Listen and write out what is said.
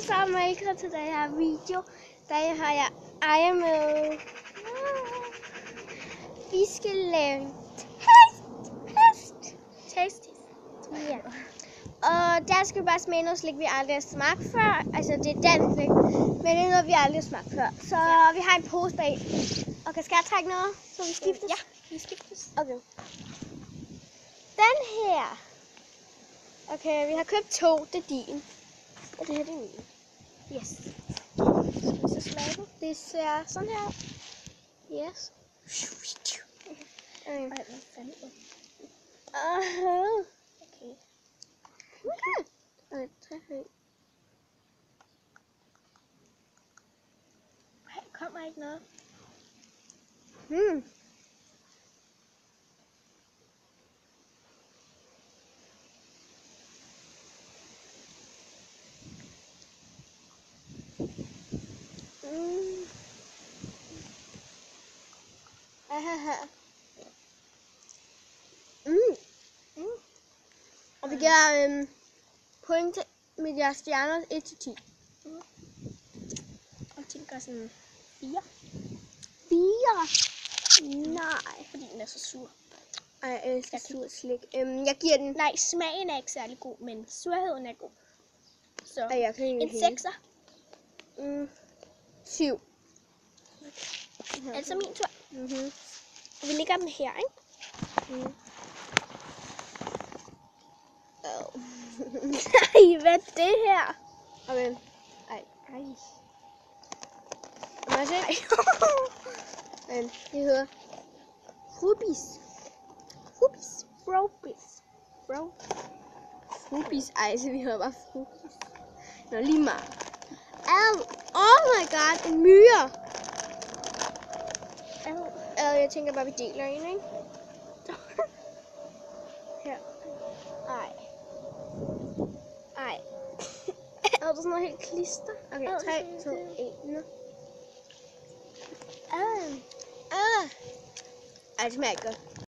sammen og velkommen til den her video. Der har jeg Aya med. Vi skal lave test. Ja. Og der skal vi bare smage noget slik, vi aldrig har smagt før. Altså det er dansk slik, men det er noget, vi aldrig har smagt før. Så vi har en pose bag. Okay, skal jeg trække noget, så vi skiftes? Ja, vi skiftes. Okay. Den her. Okay, vi har købt 2. Det er din. Og det her, det er min. Yes. Skal vi så smage det? Det ser sådan her. Yes. Okay. Ej, hvad fanden? Okay. Okay, tag her. Ej, kommer ikke noget. Og vi giver point med jeres stjerner 1-10. Og tænker sådan 4. 4? Nej. Fordi den er så sur. Ej, jeg elsker sur slik. Jeg giver den... Nej, smagen er ikke særlig god, men surheden er god. Så Ej, jeg kan en 6'er. 7. Altså min tur. Og vi lægger dem her, ikke? Ej, hvad er det her? Okay. Ej. Må jeg se? Men det hedder Rubis. Rubis. Ej, så vi hedder bare Rubis. Nå, lige meget. Oh my god, en myre. Jeg tænker bare, vi deler en, ikke? Her. Ej. Er der sådan noget helt klister? Okay, 3, 2, 1, nu. Ej, det smager ikke godt.